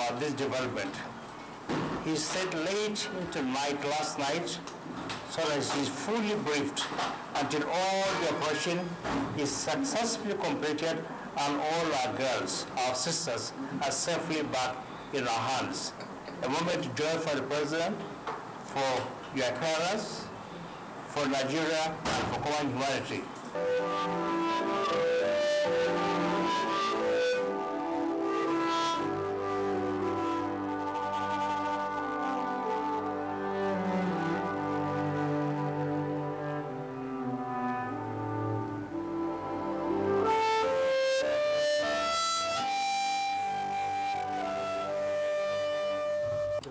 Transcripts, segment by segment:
about this development. He stayed late into night last night so that he's fully briefed until all the operation is successfully completed and all our girls, our sisters, are safely back in our hands. A moment of joy for the President, for your parents, for Nigeria, and for common humanity.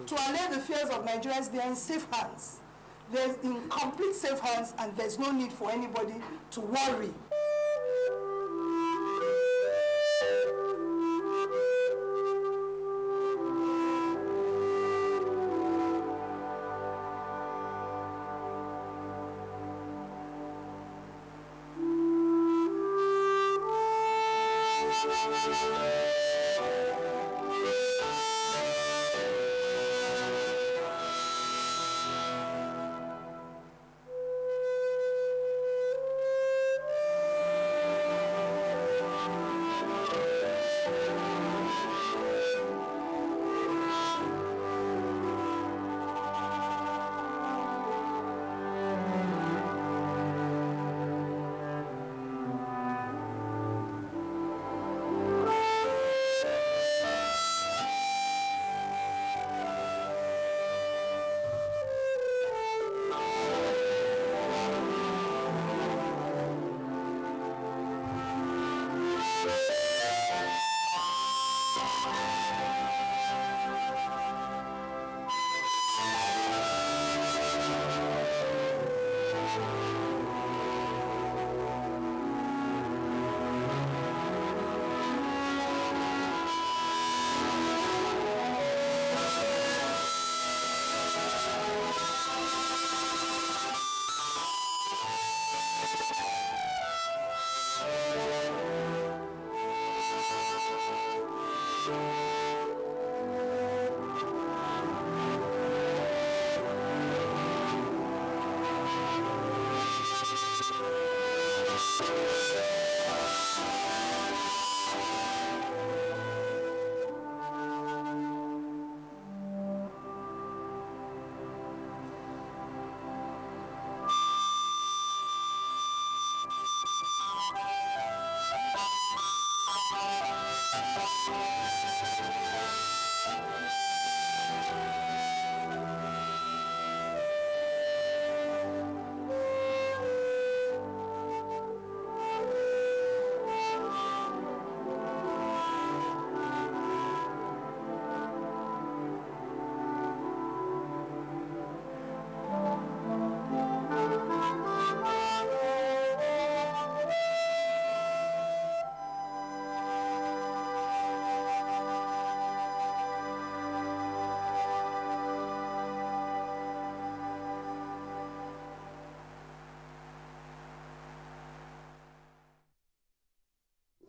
To allay the fears of Nigerians, they are in safe hands. They're in complete safe hands, and there's no need for anybody to worry.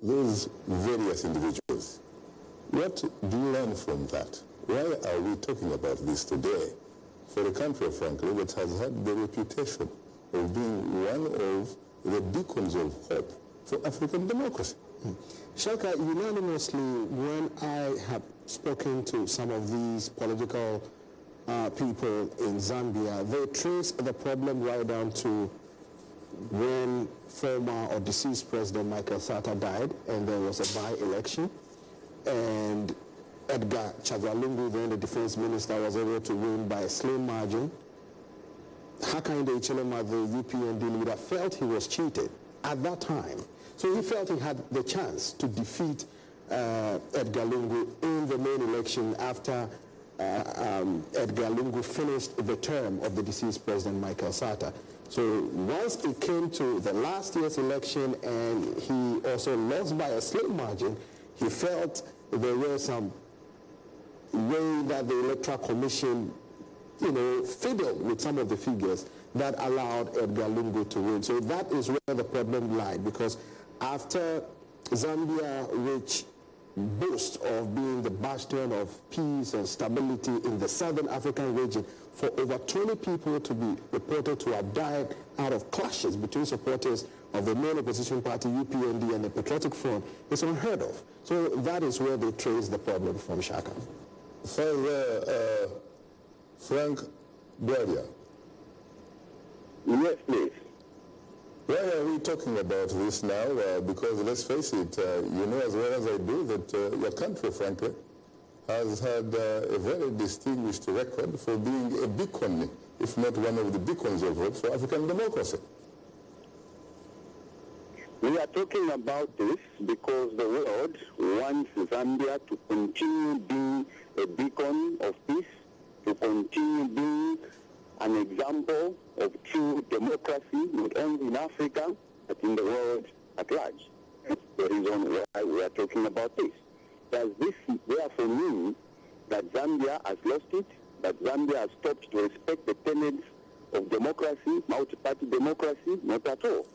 Those various individuals, what do you learn from that? Why are we talking about this today? For a country, frankly, that has had the reputation of being one of the beacons of hope for African democracy. Shaka, unanimously, when I have spoken to some of these political people in Zambia, they trace the problem right down to when former or deceased President Michael Sata died, and there was a by-election, and Edgar Chagwalungu, then the defense minister, was able to win by a slim margin. Hakainde Hichilema, the UPND leader, felt he was cheated at that time. So he felt he had the chance to defeat Edgar Lungu in the main election after Edgar Lungu finished the term of the deceased President Michael Sata. So once it came to the last year's election and he also lost by a slim margin, he felt there were some way that the Electoral Commission, fiddled with some of the figures that allowed Edgar Lungu to win. So that is where the problem lied, because after Zambia, which boast of being the bastion of peace and stability in the southern African region, for over 20 people to be reported to have died out of clashes between supporters of the main opposition party, UPND, and the Patriotic Front, is unheard of. So that is where they trace the problem from, Shaka. Father Frank Bradia. Yes, please. Why are we talking about this now? Because let's face it, you know as well as I do that your country, frankly, has had a very distinguished record for being a beacon, if not one of the beacons of hope for African democracy. We are talking about this because the world wants Zambia to continue being a beacon of peace, to continue being an example of true democracy, not only in Africa, but in the world at large. That's the reason why we are talking about this. Does this therefore mean that Zambia has lost it, that Zambia has stopped to respect the tenets of democracy, multi-party democracy? Not at all.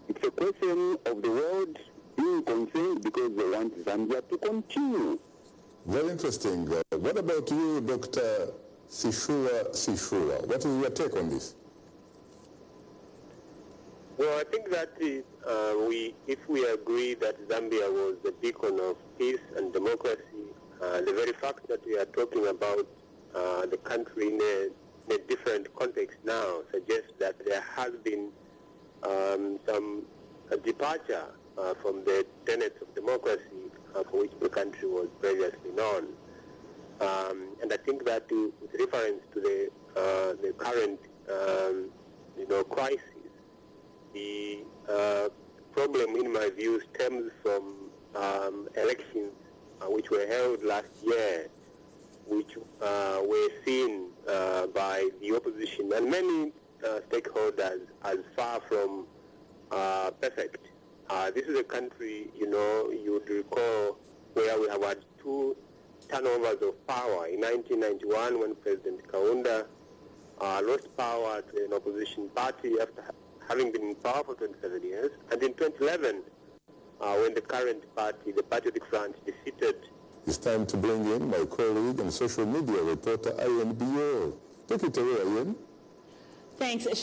It's a question of the world being concerned because they want Zambia to continue. Very interesting. What about you, Dr. Sishura? What is your take on this? Well, I think that if we agree that Zambia was the beacon of peace and democracy, the very fact that we are talking about the country in a different context now suggests that there has been some departure from the tenets of democracy for which the country was previously known. And I think that with reference to the current crisis, the problem, in my view, stems from elections which were held last year, which were seen by the opposition and many stakeholders as far from perfect. This is a country, you would recall, where we have had two turnovers of power. In 1991, when President Kaunda lost power to an opposition party after having been in power for 27 years, and in 2011, when the current party, the Patriotic Front, defeated. It's time to bring in my colleague and social media reporter, Ian Biol. Take it away, Ian. Thanks, Sean.